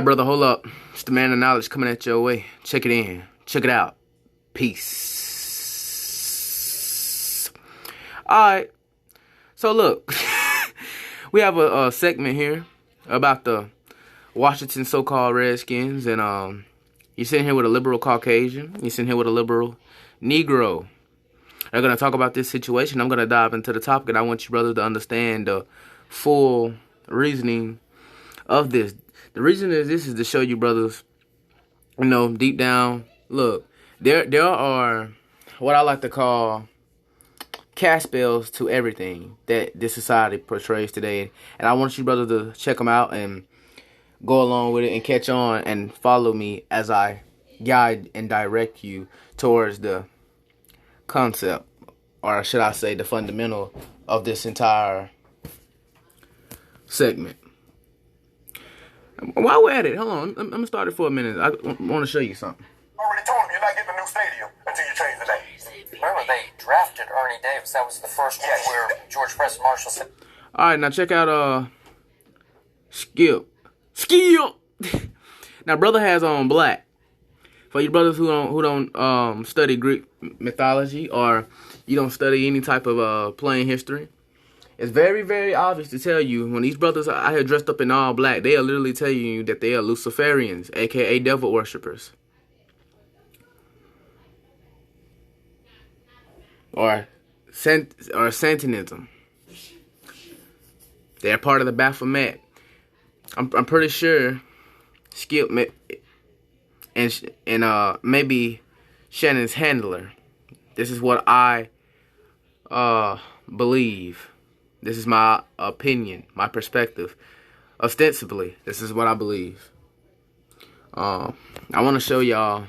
Brother, hold up. It's the man of knowledge coming at your way. Check it in. Check it out. Peace. Alright. So look. We have a segment here about the Washington so-called Redskins. And you're sitting here with a liberal Caucasian. You're sitting here with a liberal Negro. They're going to talk about this situation. I'm going to dive into the topic. And I want you brothers to understand the full reasoning of this. The reason is this is to show you brothers, you know, deep down, look, there are what I like to call cast spells to everything that this society portrays today. And I want you brothers to check them out and go along with it and catch on and follow me as I guide and direct you towards the concept, or should I say the fundamental of this entire segment. While we're at it, hold on. I'm going to start it for a minute. I want to show you something. Already told him you're not getting a new stadium until you change the name. Remember, they drafted Ernie Davis. That was the first one where George Preston Marshall said. All right, now check out Skip. Now, brother has on black. For you brothers who don't study Greek mythology, or you don't study any type of playing history, it's very, very obvious to tell you when these brothers are out here dressed up in all black, they are literally telling you that they are Luciferians, aka devil worshippers, or Satanism. They're part of the Baphomet. I'm pretty sure Skip and maybe Shannon's handler. This is what I believe. This is my opinion, my perspective. Ostensibly, this is what I believe. I want to show y'all.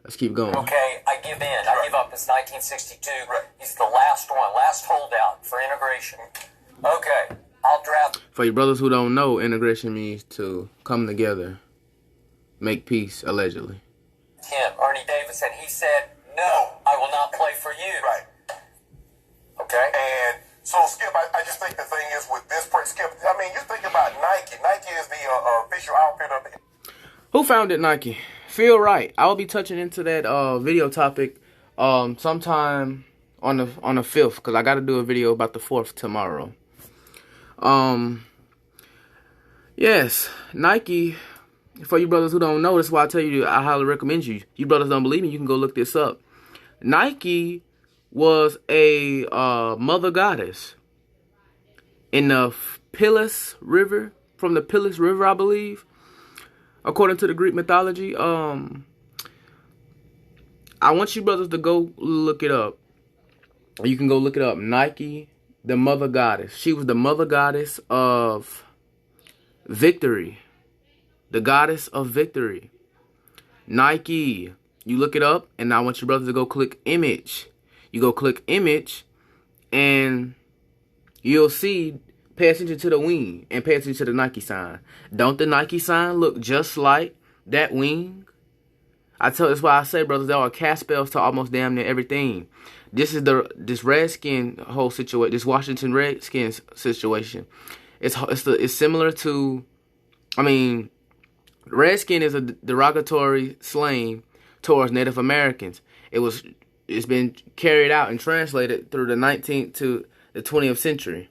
Let's keep going. Okay, I give in. I give up. It's 1962. He's the last one, last holdout for integration. Okay, I'll draft. For you brothers who don't know, integration means to come together, make peace, allegedly. Him, Ernie Davis, and he said, no, I will not play for you. Right. Okay. And so, Skip, I just think the thing is with this part, Skip, I mean, you think about Nike. Nike is the official outfit of the... Who founded Nike? Feel right. I will be touching into that video topic sometime on the 5th, because I got to do a video about the 4th tomorrow. Yes, Nike. For you brothers who don't know, that's why I tell you I highly recommend you. You brothers don't believe me, you can go look this up. Nike was a mother goddess in the Pilus River, from the Pilus River, I believe, according to the Greek mythology. I want you brothers to go look it up. You can go look it up. Nike, the mother goddess. She was the mother goddess of victory. The goddess of victory. Nike. You look it up, and I want you brothers to go click image. You go click image, and you'll see, pay attention to the wing, and pay attention to the Nike sign. Don't the Nike sign look just like that wing? That's why I say, brothers, there are cast spells to almost damn near everything. This is this Redskin whole situation, this Washington Redskins situation. It's similar to, I mean, Redskin is a derogatory slang towards Native Americans. It's been carried out and translated through the 19th to the 20th century.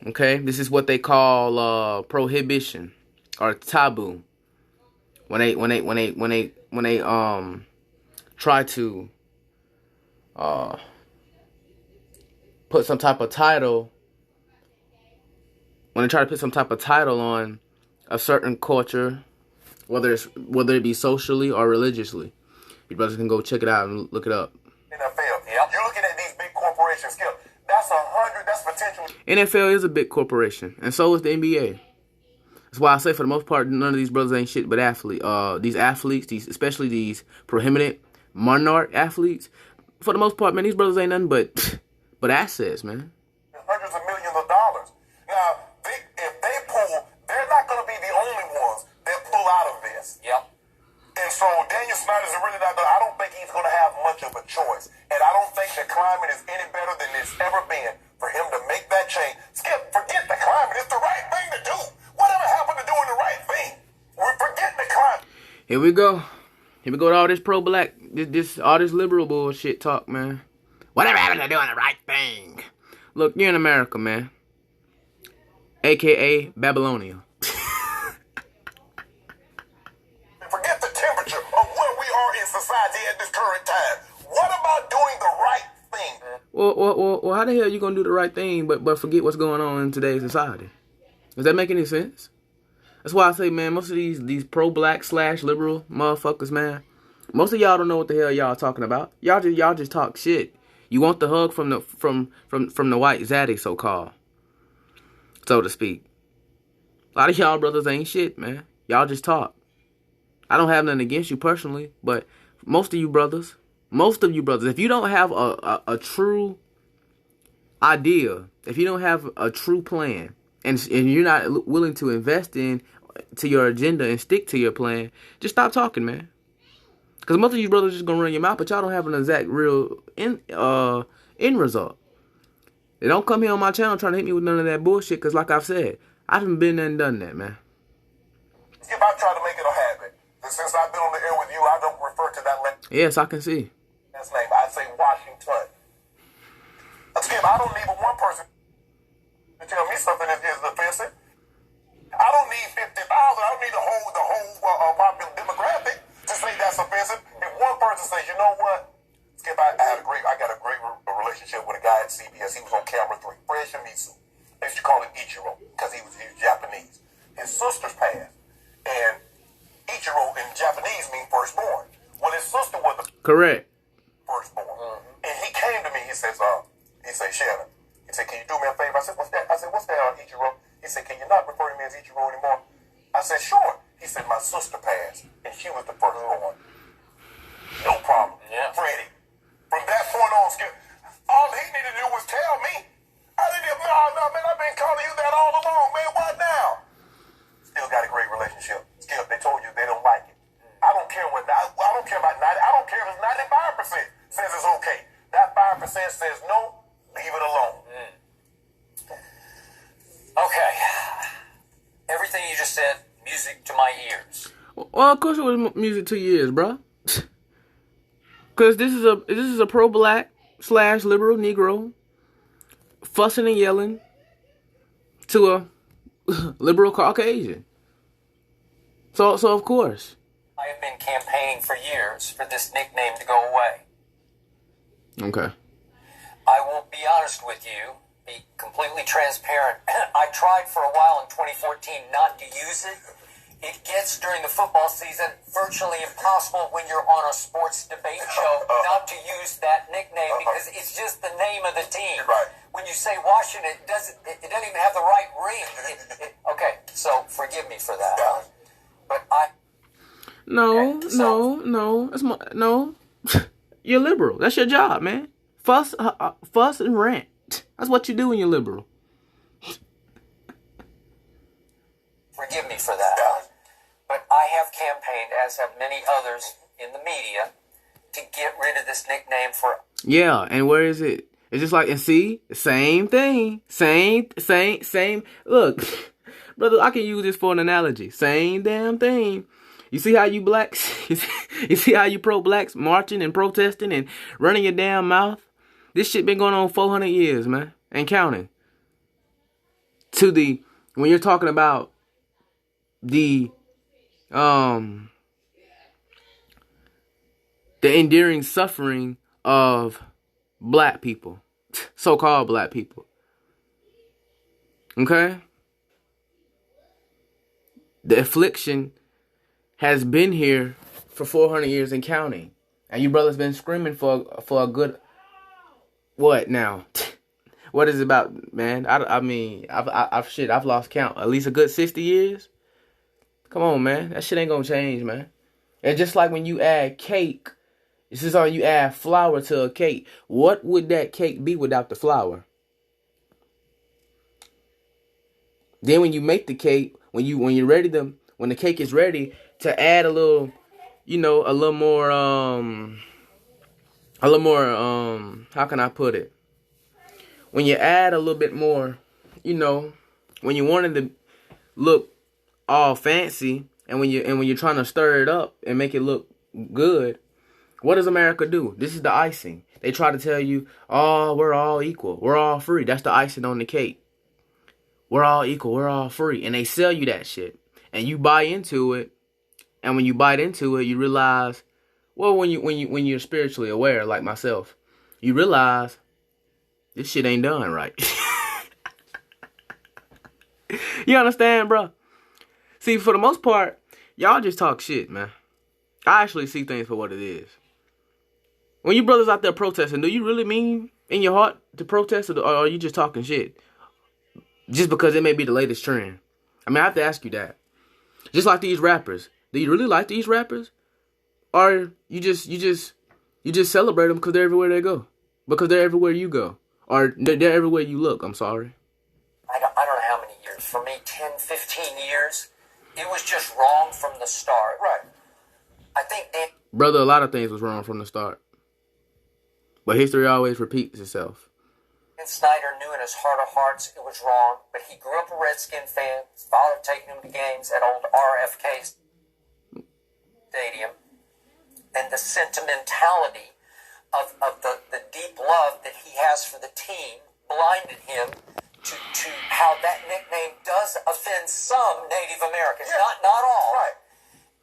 Okay, this is what they call prohibition or taboo. When they try to put some type of title, when they try to put some type of title on a certain culture, whether it be socially or religiously. You brothers can go check it out and look it up. NFL, yeah. You're looking at these big corporations, Skip. That's potential. NFL is a big corporation, and so is the NBA. That's why I say, for the most part, none of these brothers ain't shit but these athletes, especially these prohibited monarch athletes. For the most part, man, these brothers ain't nothing but assets, man. Hundreds of millions of dollars. Now, if they pull, they're not going to be the only ones that pull out of this. Yep. And so Daniel Snyder's really not going to, I don't think he's going to have much of a choice. And I don't think the climate is any better than it's ever been for him to make that change. Skip, forget the climate. It's the right thing to do. Whatever happened to doing the right thing? Here we go. Here we go with all this pro-black, all this liberal bullshit talk, man. Whatever happened to doing the right thing? Look, you're in America, man. AKA Babylonia. Forget the temperature of where we are in society at this current time. What about doing the right thing? Well, how the hell are you gonna do the right thing but forget what's going on in today's society? Does that make any sense? That's why I say, man, most of these pro-black / liberal motherfuckers, man, most of y'all don't know what the hell y'all talking about. Y'all just talk shit. You want the hug from the white zaddy, so-called, so to speak. A lot of y'all brothers ain't shit, man. Y'all just talk. I don't have nothing against you personally, but most of you brothers, if you don't have a true idea, if you don't have a true plan, and you're not willing to invest to your agenda and stick to your plan, just stop talking, man. Because most of you brothers just gonna run your mouth, but y'all don't have an exact real end result. They don't come here on my channel trying to hit me with none of that bullshit, because like I've said, I haven't been there and done that, man. If I try to make it a habit, and since I've been on the air with you, I don't refer to that Yes, I can see. last name. I say Washington. Skip, I don't need but one person to tell me something is offensive. I don't need 50,000. I don't need the whole popular demographic to say that's offensive. If one person says, you know what, Skip, I got a great relationship with a guy at CBS. He was on camera 3, Fred Shimizu. They used to call him Ichiro because he was Japanese. His sisters passed, and Ichiro in Japanese means firstborn. Well, his sister was the Correct. firstborn, and he came to me. He says, Shannon. He said, can you do me a favor? I said, what's that? What's that, Ichiro? He said, can you not refer to me as Ichiro anymore? I said, sure. He said, my sister passed, and she was the firstborn. No problem. Yeah. Freddie. From that point on, Skip, all he needed to do was tell me. I didn't no, man, I've been calling you that all along, man. What now? Still got a great relationship. Skip, they told you they don't like it. I don't care about 90. I don't care if it's 95% says it's okay. That 5% says no, leave it alone. Okay. Everything you just said, music to my ears. Well, of course it was music to your ears, bro. Because this is a pro-black / liberal Negro fussing and yelling to a liberal Caucasian. So of course. I have been campaigning for years for this nickname to go away. Okay. I will be honest with you, be completely transparent. I tried for a while in 2014 not to use it. It gets, during the football season, virtually impossible when you're on a sports debate show not to use that nickname because it's just the name of the team. Right. When you say Washington, it doesn't even have the right ring. Okay, so forgive me for that. But No. You're liberal. That's your job, man. Fuss and rant. That's what you do when you're liberal. Forgive me for that. But I have campaigned, as have many others in the media, to get rid of this nickname for... Yeah, and where is it? It's just like, and see, same thing. Same. Look, brother, I can use this for an analogy. Same damn thing. You see how you blacks, you see how you pro-blacks marching and protesting and running your damn mouth? This shit been going on 400 years, man, and counting. When you're talking about the enduring suffering of black people, so-called black people. Okay? The affliction has been here for 400 years and counting. And you brothers been screaming for a good, what now? What is it about, man? I've lost count. At least a good 60 years? Come on, man. That shit ain't gonna change, man. It's just like when you add cake. It's just how you add flour to a cake. What would that cake be without the flour? Then when you make the cake, when the cake is ready to add a little more, how can I put it? When you add a little bit more, when you wanted to look all fancy and when you're trying to stir it up and make it look good, what does America do? This is the icing. They try to tell you, oh, we're all equal. We're all free. That's the icing on the cake. We're all equal. We're all free. And they sell you that shit. And you buy into it. And when you bite into it, you realize, well, when you're spiritually aware, like myself, you realize this shit ain't done right. You understand, bro? See, for the most part, y'all just talk shit, man. I actually see things for what it is. When you brothers out there protesting, do you really mean in your heart to protest, or are you just talking shit? Just because it may be the latest trend. I mean, I have to ask you that. Just like these rappers. Do you really like these rappers? Or you just celebrate them because they're everywhere they go? Because they're everywhere you go. Or they're everywhere you look, I'm sorry. I don't know how many years. For me, 10, 15 years. It was just wrong from the start. Right. I think Dan Brother, a lot of things was wrong from the start. But history always repeats itself. Snyder knew in his heart of hearts it was wrong, but he grew up a Redskin fan. His father taking him to games at old RFK Stadium. And the sentimentality of the deep love that he has for the team blinded him to how that nickname does offend some Native Americans. Yeah. Not all. Right.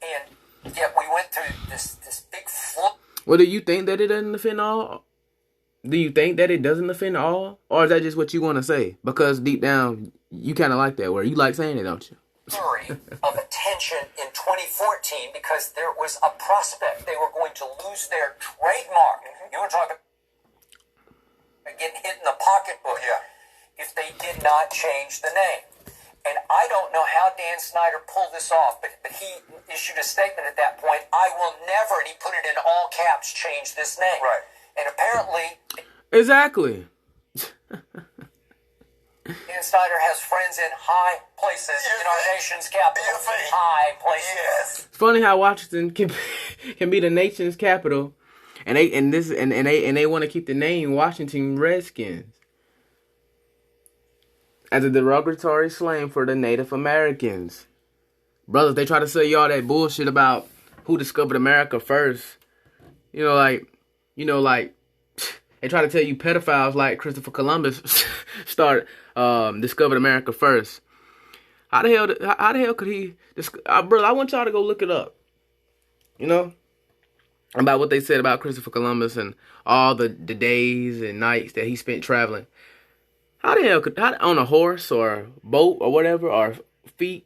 And yet we went through this big flood. Well, do you think that it doesn't offend all? Do you think that it doesn't offend all? Or is that just what you want to say? Because deep down, you kind of like that word. You like saying it, don't you? Flurry of attention in 2014 because there was a prospect. They were going to lose their trademark. You were talking about getting hit in the pocketbook if they did not change the name. And I don't know how Dan Snyder pulled this off, but he issued a statement at that point, I will never, and he put it in all caps, change this name. Right. And apparently, Exactly. Dan Snyder has friends in high places in our nation's capital. High places. Yes. It's funny how Washington can be the nation's capital, and they want to keep the name Washington Redskins as a derogatory slang for the Native Americans. Brothers, they try to sell you all that bullshit about who discovered America first. They try to tell you pedophiles like Christopher Columbus discovered America first. How the hell could he? Brother, I want y'all to go look it up. About what they said about Christopher Columbus and all the days and nights that he spent traveling. How the hell on a horse or a boat or whatever, or feet?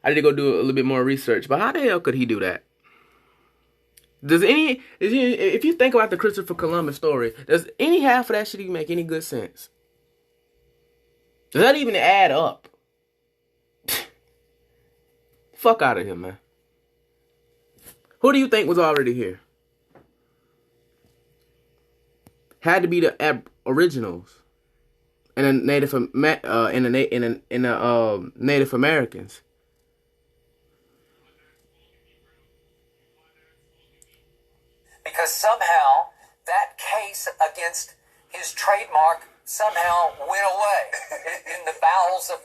I need to go do a little bit more research. But how the hell could he do that? If you think about the Christopher Columbus story, does any half of that shit even make any good sense? Does that even add up? Fuck out of here, man. Who do you think was already here? Had to be the originals and the Native Americans. Because somehow that case against his trademark somehow went away in the bowels of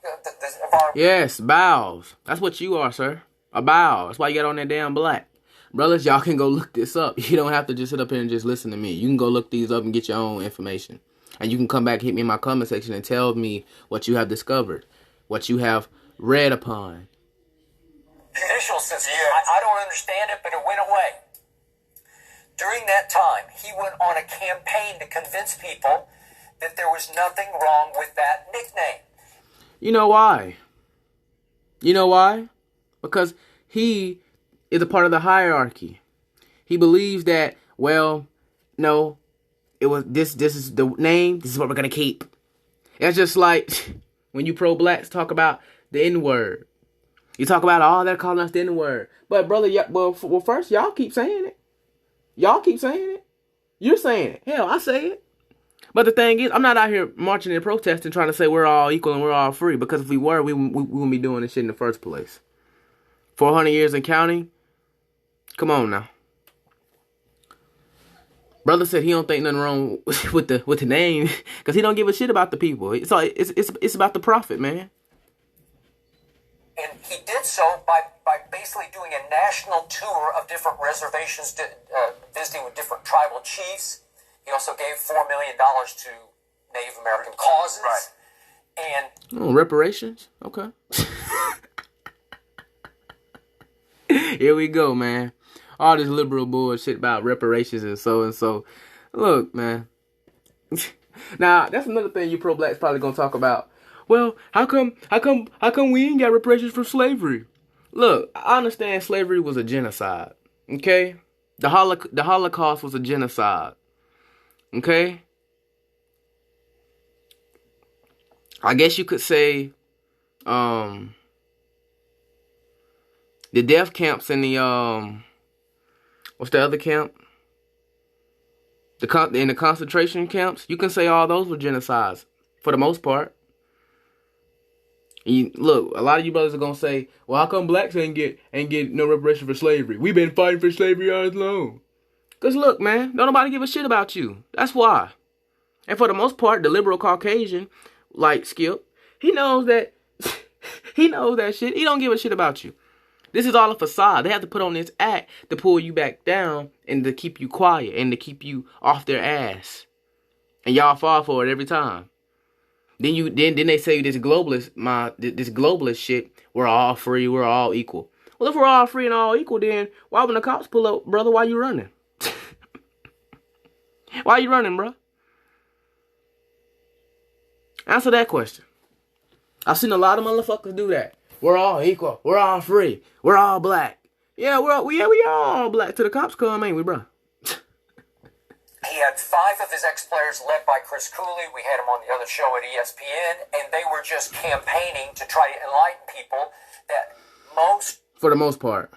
of our... Yes, bowels. That's what you are, sir. A bow. That's why you got on that damn black. Brothers, y'all can go look this up. You don't have to just sit up here and just listen to me. You can go look these up and get your own information. And you can come back, hit me in my comment section and tell me what you have discovered, what you have read upon. Judicial system. I don't understand it, but it went away. During that time, he went on a campaign to convince people that there was nothing wrong with that nickname. You know why? Because he is a part of the hierarchy. He believes that, well, no, it was this is the name, this is what we're going to keep. It's just like when you pro-blacks talk about the N-word. You talk about, they're calling us the N-word. But, brother, first, y'all keep saying it. You're saying it. Hell, I say it. But the thing is, I'm not out here marching and protesting trying to say we're all equal and we're all free. Because if we were, we wouldn't be doing this shit in the first place. 400 years and counting? Come on now. Brother said he don't think nothing wrong with the name. Because he don't give a shit about the people. It's about the profit, man. And he did so by basically doing a national tour of different reservations, visiting with different tribal chiefs. He also gave $4 million to Native American causes. Right. And reparations? Okay. Here we go, man. All this liberal bullshit about reparations and so and so. Look, man. Now, that's another thing you pro-blacks probably gonna talk about. Well, how come we ain't got reparations for slavery? Look, I understand slavery was a genocide. Okay? The Holocaust was a genocide. Okay? I guess you could say, the death camps in the, what's the other camp? In the concentration camps, you can say all those were genocides, for the most part. Look, a lot of you brothers are gonna say, well, how come blacks ain't get no reparation for slavery? We've been fighting for slavery all along. Cause look, man, don't nobody give a shit about you. That's why. And for the most part, the liberal Caucasian, like Skip, he knows that shit. He don't give a shit about you. This is all a facade. They have to put on this act to pull you back down and to keep you quiet and to keep you off their ass. And y'all fall for it every time. Then they say this globalist shit, we're all free, we're all equal. Well, if we're all free and all equal, then why when the cops pull up, brother, why you running? Why you running, bro? Answer that question. I've seen a lot of motherfuckers do that. We're all equal. We're all free. We're all black. Yeah, we all black till the cops come, ain't we, bro? he had 5 of his ex-players led by Chris Cooley. We had him on the other show at ESPN, and they were just campaigning to try to enlighten people that for the most part,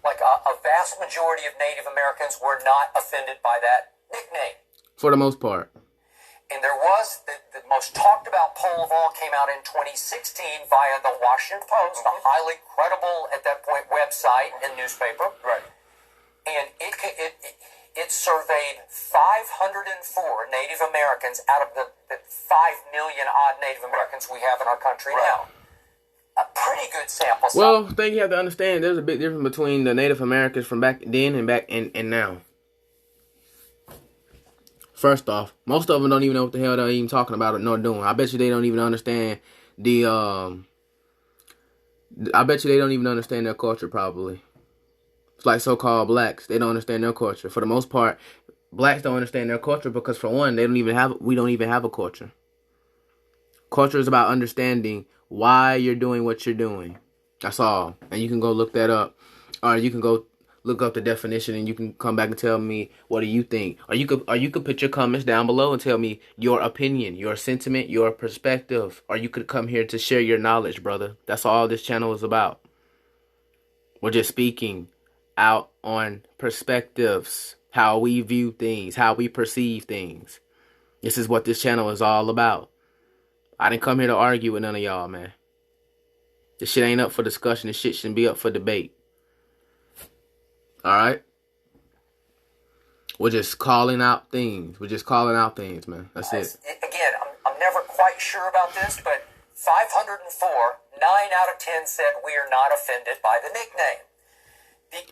like a vast majority of Native Americans were not offended by that nickname. For the most part. And there was the most talked about poll of all came out in 2016 via the Washington Post, a highly credible at that point website and newspaper. Right. And it surveyed 504 Native Americans out of the 5 million odd Native Americans we have in our country now. A pretty good sample size. Well, I think you have to understand there's a big difference between the Native Americans from back then and now. First off, most of them don't even know what the hell they're even talking about nor doing. I bet you they don't even understand I bet you they don't even understand their culture probably. It's like so-called blacks. They don't understand their culture. For the most part, blacks don't understand their culture because for one, we don't even have a culture. Culture is about understanding why you're doing what you're doing. That's all. And you can go look that up. Or you can go look up the definition and you can come back and tell me what do you think. Or you could put your comments down below and tell me your opinion, your sentiment, your perspective. Or you could come here to share your knowledge, brother. That's all this channel is about. We're just speaking out on perspectives, how we view things, how we perceive things. This is what this channel is all about. I didn't come here to argue with none of y'all, man. This shit ain't up for discussion. This shit shouldn't be up for debate. Alright? We're just calling out things. We're just calling out things, man. That's it. Again, I'm never quite sure about this, but 504, 9 out of 10 said we are not offended by the nickname.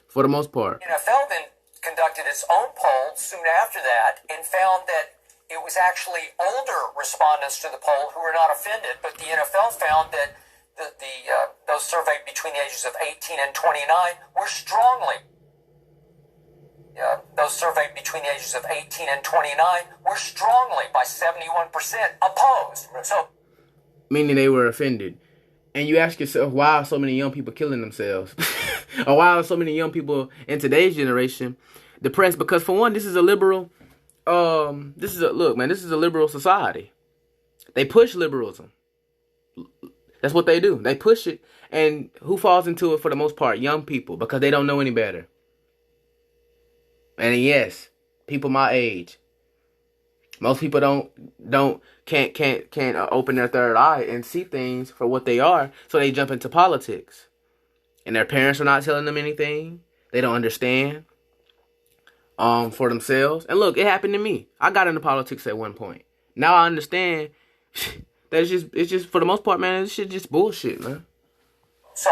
For the most part. NFL then conducted its own poll soon after that and found that it was actually older respondents to the poll who were not offended, but the NFL found that those surveyed between the ages of 18 and 29 were strongly. Those surveyed between the ages of 18 and 29 were strongly, by 71%, opposed. So, meaning they were offended. And you ask yourself, why are so many young people killing themselves? Or why are so many young people in today's generation depressed? Because for one, this is a liberal, this is a liberal society. They push liberalism. That's what they do. They push it. And who falls into it for the most part? Young people, because they don't know any better. And yes, people my age. Most people can't open their third eye and see things for what they are, so they jump into politics. And their parents are not telling them anything. They don't understand for themselves. And look, it happened to me. I got into politics at one point. Now I understand that it's just for the most part, man, this shit just bullshit, man. So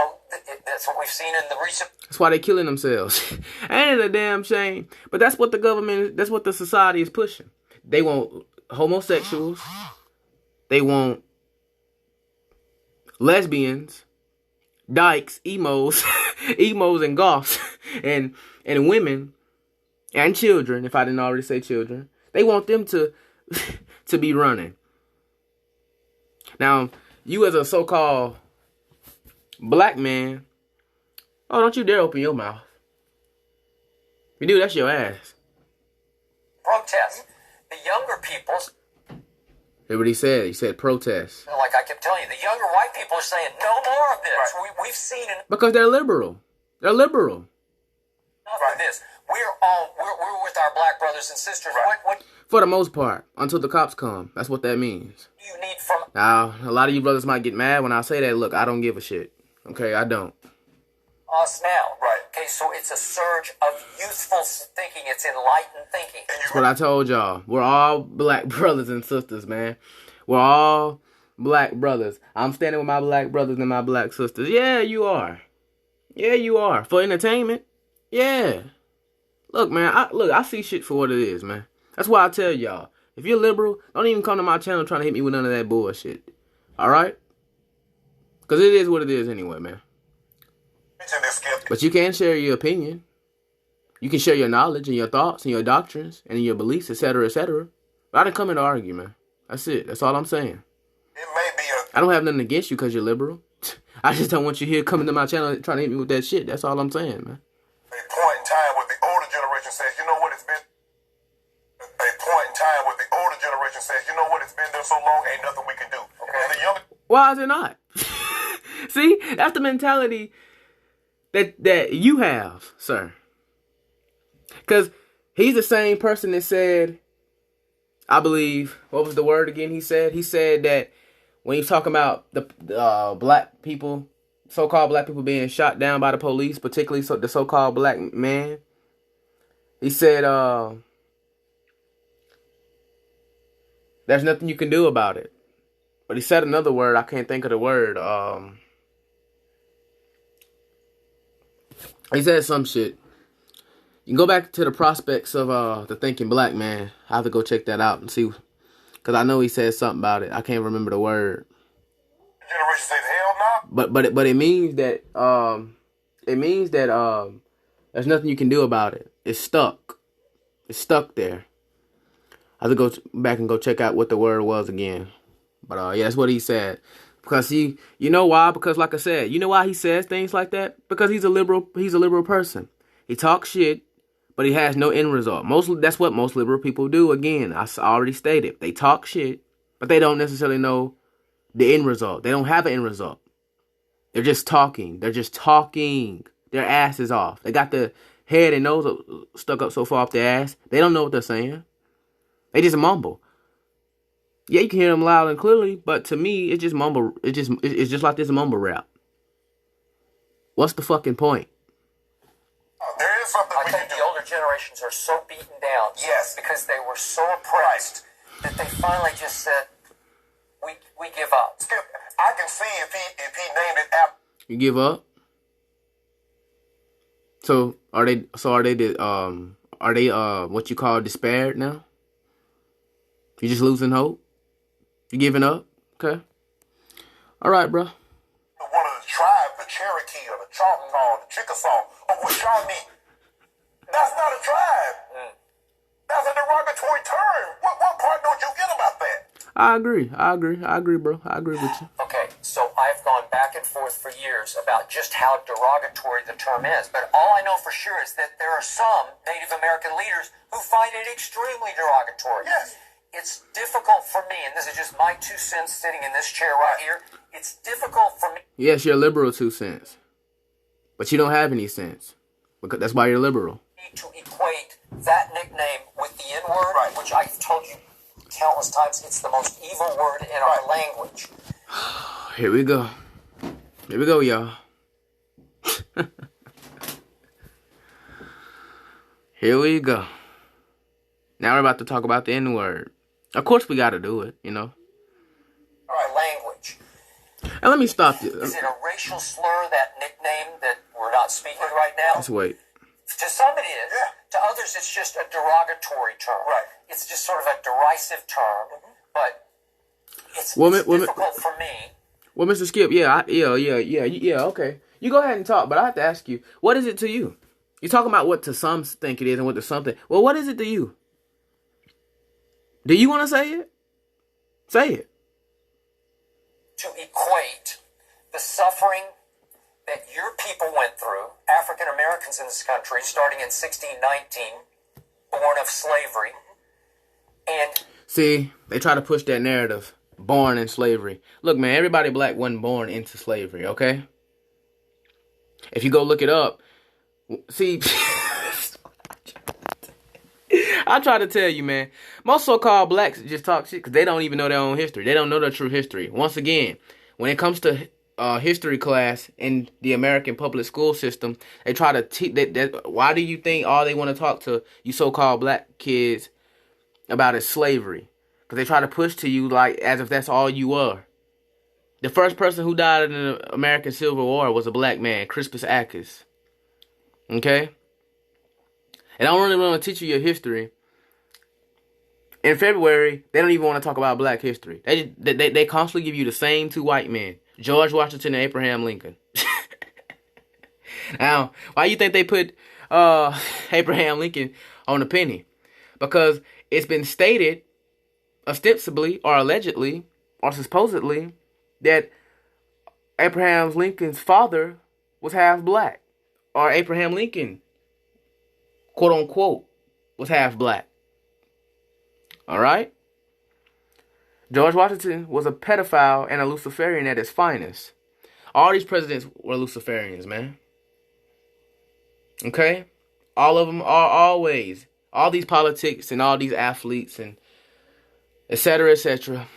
that's what we've seen in the recent. That's why they killing themselves. Ain't it a damn shame? But that's what the government, that's what the society is pushing. They want homosexuals. They want lesbians, dykes, emos, emos and goths, and women and children. If I didn't already say children, they want them to to be running. Now, you as a so-called black man, oh, don't you dare open your mouth. If you do, that's your ass. Protest. The younger people. Hear what he said? He said protest. Like I kept telling you, the younger white people are saying no more of this. Right. We've seen it. Because they're liberal. They're liberal. Enough of this. We're with our black brothers and sisters. Right. What For the most part, until the cops come. That's what that means. do you need from Now, a lot of you brothers might get mad when I say that. Look, I don't give a shit. Okay, I don't. us now? Right. Okay, so it's a surge of youthful thinking. It's enlightened thinking. That's what I told y'all. We're all black brothers and sisters, man. We're all black brothers. I'm standing with my black brothers and my black sisters. Yeah, you are. Yeah, you are. For entertainment? Yeah. Look, man, I see shit for what it is, man. That's why I tell y'all, if you're liberal, don't even come to my channel trying to hit me with none of that bullshit. Alright? Because it is what it is anyway, man. But you can share your opinion. You can share your knowledge and your thoughts and your doctrines and your beliefs, etc., etc. But I didn't come here to argue, man. That's it. That's all I'm saying. I don't have nothing against you because you're liberal. I just don't want you here coming to my channel trying to hit me with that shit. That's all I'm saying, man. A point in time where the older generation says, you know what, it's been... A point in time where the older generation says, you know what, it's been there so long, ain't nothing we can do. Okay. And the younger... Why is it not? See? That's the mentality that you have, sir. Because he's the same person that said, I believe, what was the word again he said? He said that when he's talking about the black people, so-called black people being shot down by the police, particularly the so-called black man, he said, there's nothing you can do about it. But he said another word, I can't think of the word. He said some shit. You can go back to the prospects of the Thinking Black Man. I have to go check that out and see. Because I know he said something about it. I can't remember the word. Generation says hell no. But it means that there's nothing you can do about it. It's stuck. It's stuck there. I have to go back and go check out what the word was again. But yeah, that's what he said. Because you know why? Because like I said, you know why he says things like that? Because he's a liberal person. He talks shit, but he has no end result. That's what most liberal people do. Again, I already stated. They talk shit, but they don't necessarily know the end result. They don't have an end result. They're just talking. They're just talking their asses off. They got the head and nose stuck up so far off their ass. They don't know what they're saying. They just mumble. Yeah, you can hear them loud and clearly, but to me, it's just mumble. It's just like this mumble rap. What's the fucking point? There is something I think the older generations are so beaten down. Yes. Because they were so oppressed that they finally just said, we give up. Skip, I can see if he named it after. You give up? So are they what you call despaired now? You just losing hope? You giving up? Okay. All right, bro. One of the tribes, the Cherokee or the Choctaw, the Chickasaw, or what y'all need. That's not a tribe. That's a derogatory term. What part don't you get about that? I agree, bro. I agree with you. Okay, so I've gone back and forth for years about just how derogatory the term is. But all I know for sure is that there are some Native American leaders who find it extremely derogatory. Yes. It's difficult for me, and this is just my 2 cents sitting in this chair right here. It's difficult for me. Yes, you're liberal 2 cents. But you don't have any sense. Because that's why you're liberal. To equate that nickname with the N-word, right, which I've told you countless times, it's the most evil word in our language. Here we go. Here we go, y'all. Here we go. Now we're about to talk about the N-word. Of course we got to do it, you know. All right, language. And let me stop you. Is it a racial slur, that nickname that we're not speaking right now? Let's wait. To some it is. Yeah. To others it's just a derogatory term. Right. It's just sort of a derisive term. But it's difficult for me. Well, Mr. Skip, yeah, okay. You go ahead and talk, but I have to ask you, what is it to you? You're talking about what to some think it is and what to some think. Well, what is it to you? Do you want to say it? Say it. To equate the suffering that your people went through, African Americans in this country, starting in 1619, born of slavery, and... See, they try to push that narrative, born in slavery. Look, man, everybody black wasn't born into slavery, okay? If you go look it up, see... I try to tell you, man. Most so-called blacks just talk shit because they don't even know their own history. They don't know their true history. Once again, when it comes to history class in the American public school system, they try to teach. Why do you think all they want to talk to you so-called black kids about is slavery? Because they try to push to you like as if that's all you are. The first person who died in the American Civil War was a black man, Crispus Attucks. Okay? And I don't really want to teach you your history. In February, they don't even want to talk about black history. They constantly give you the same two white men, George Washington and Abraham Lincoln. Now, why you think they put Abraham Lincoln on the penny? Because it's been stated, ostensibly or allegedly or supposedly, that Abraham Lincoln's father was half black, or Abraham Lincoln, quote unquote, was half black. Alright? George Washington was a pedophile and a Luciferian at his finest. All these presidents were Luciferians, man. Okay? All of them are always. All these politics and all these athletes and etc., etc.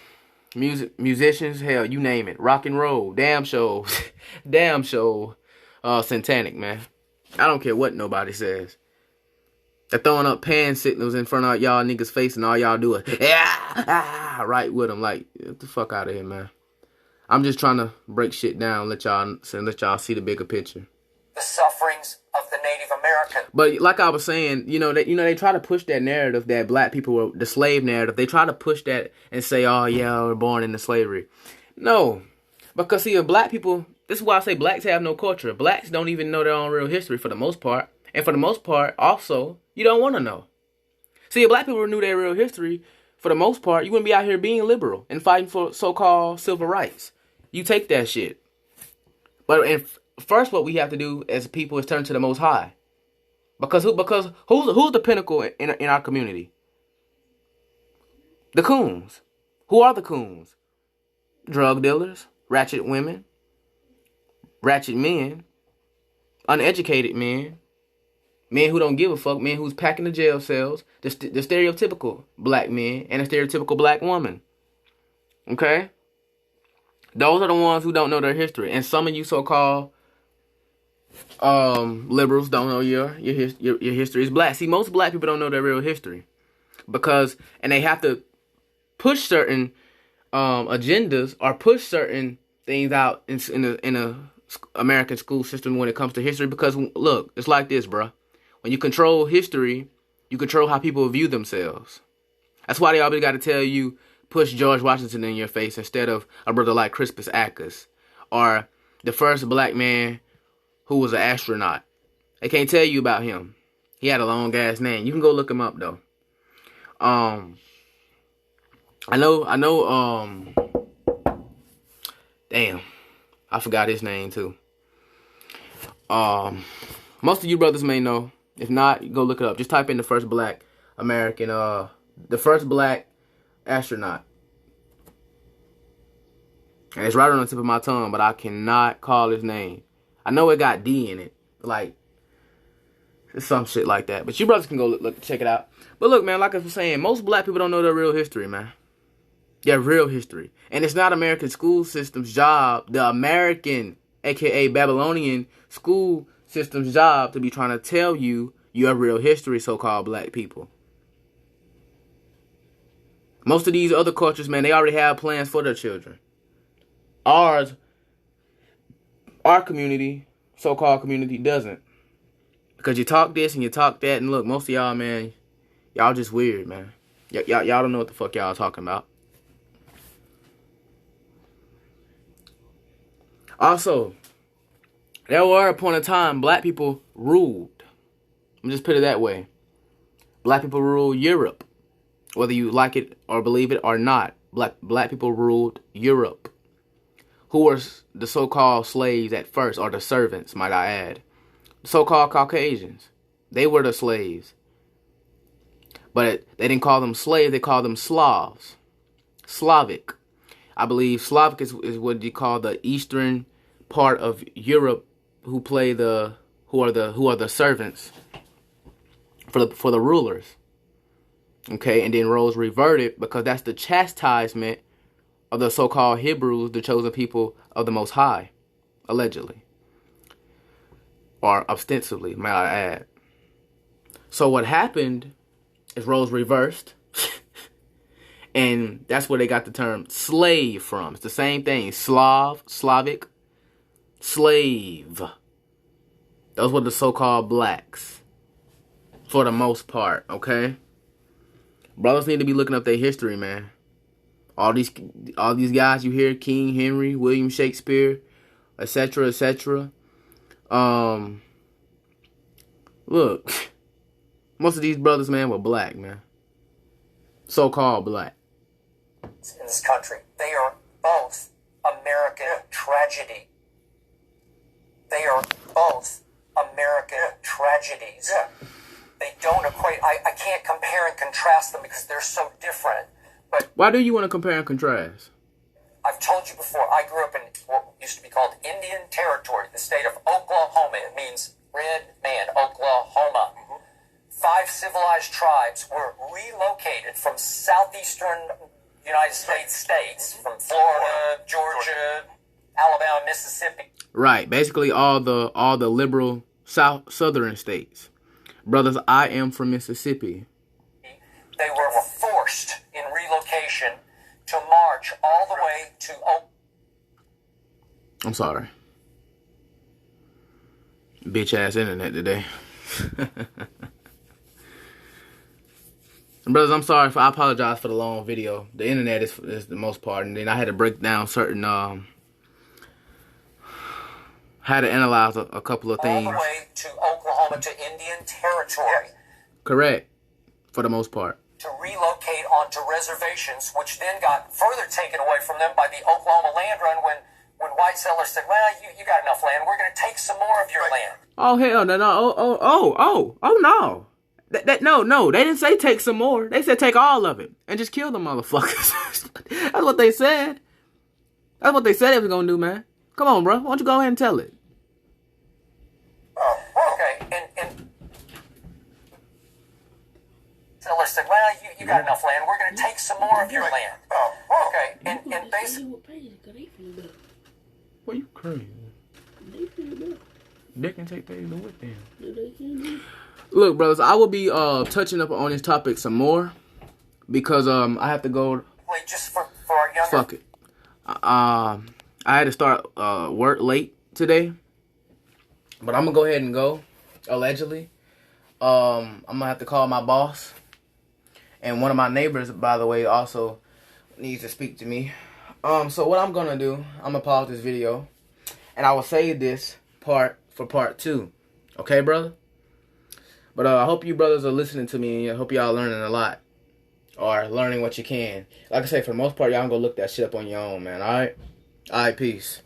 Musicians, hell, you name it. Rock and roll, damn shows. Damn show. Satanic, man. I don't care what nobody says. They're throwing up pan signals in front of y'all niggas' face and all y'all do is, right with them. Like, get the fuck out of here, man. I'm just trying to break shit down, let y'all see the bigger picture. The sufferings of the Native American. But like I was saying, they try to push that narrative that black people were the slave narrative. They try to push that and say, oh yeah, we're born into slavery. No, because see, if black people, this is why I say blacks have no culture. Blacks don't even know their own real history for the most part. And for the most part, also, you don't want to know. See, if black people knew their real history, for the most part, you wouldn't be out here being liberal and fighting for so-called civil rights. You take that shit. But first, what we have to do as people is turn to the Most High. Because who's the pinnacle in our community? The coons. Who are the coons? Drug dealers, ratchet women, ratchet men, uneducated men. Men who don't give a fuck, men who's packing the jail cells, the stereotypical black men and the stereotypical black woman. Okay? Those are the ones who don't know their history. And some of you so-called liberals don't know your history is black. See, most black people don't know their real history. And they have to push certain agendas or push certain things out in a American school system when it comes to history. Because, look, it's like this, bruh. When you control history, you control how people view themselves. That's why they always got to tell you, push George Washington in your face instead of a brother like Crispus Attucks or the first black man who was an astronaut. They can't tell you about him. He had a long ass name. You can go look him up though. I know. Damn, I forgot his name too. Most of you brothers may know. If not, go look it up. Just type in the first black American, the first black astronaut. And it's right on the tip of my tongue, but I cannot call his name. I know it got D in it. Like, it's some shit like that. But you brothers can go look check it out. But look, man, like I was saying, most black people don't know their real history, man. Their real history. And it's not American school system's job, the American, a.k.a. Babylonian school system's job to be trying to tell you your real history, so-called black people. Most of these other cultures, man, they already have plans for their children. Ours Our community, so-called community, doesn't. Because you talk this and you talk that, and look, most of y'all, man, y'all just weird, man. Y'all don't know what the fuck y'all talking about. Also, there were a point in time black people ruled. Let me just put it that way. Black people ruled Europe. Whether you like it or believe it or not, black people ruled Europe. Who were the so-called slaves at first, or the servants, might I add. The so-called Caucasians. They were the slaves. But they didn't call them slaves, they called them Slavs. Slavic. I believe Slavic is what you call the eastern part of Europe who are the servants for the rulers. Okay, and then roles reverted because that's the chastisement of the so-called Hebrews, the chosen people of the Most High, allegedly. Or ostensibly, may I add. So what happened is roles reversed. And that's where they got the term slave from. It's the same thing. Slavic, slave. Those were the so-called blacks. For the most part, okay? Brothers need to be looking up their history, man. All these guys you hear, King Henry, William Shakespeare, etc., etc. Look, most of these brothers, man, were black, man. So-called black. In this country, they are both American tragedy. They are both American tragedies. They don't equate. I can't compare and contrast them because they're so different. But why do you want to compare and contrast? I've told you before, I grew up in what used to be called Indian Territory, the state of Oklahoma. It means red man, Oklahoma. 5 civilized tribes were relocated from southeastern United states, from Florida, Georgia, Alabama, Mississippi. Right, basically all the liberal southern states. Brothers, I am from Mississippi. They were forced in relocation to march all the way to I'm sorry. Bitch ass internet today. Brothers, I'm sorry. I apologize for the long video. The internet is the most part. And then I had to break down certain... had to analyze a couple of things. All the way to Oklahoma to Indian Territory. Correct. For the most part. To relocate onto reservations, which then got further taken away from them by the Oklahoma land run when white settlers said, well, you got enough land. We're going to take some more of your land. Oh, hell no. Oh, no. No, they didn't say take some more. They said take all of it and just kill the motherfuckers. That's what they said. That's what they said they was going to do, man. Come on, bro. Why don't you go ahead and tell it? Okay, and settlers said, well, you got enough land. We're going to take some more of your land. Okay, and basically... Well, you crazy. They can take things with them. Look, brothers, I will be touching up on this topic some more because I have to go. Wait, just for our younger. Fuck it. I had to start work late today, but I'm gonna go ahead and go. Allegedly, I'm gonna have to call my boss, and one of my neighbors, by the way, also needs to speak to me. So what I'm gonna do, I'm gonna pause this video, and I will save this part for part 2. Okay, brother? But I hope you brothers are listening to me, and I hope y'all learning a lot. Or learning what you can. Like I say, for the most part, y'all can go look that shit up on your own, man. Alright? Alright, peace.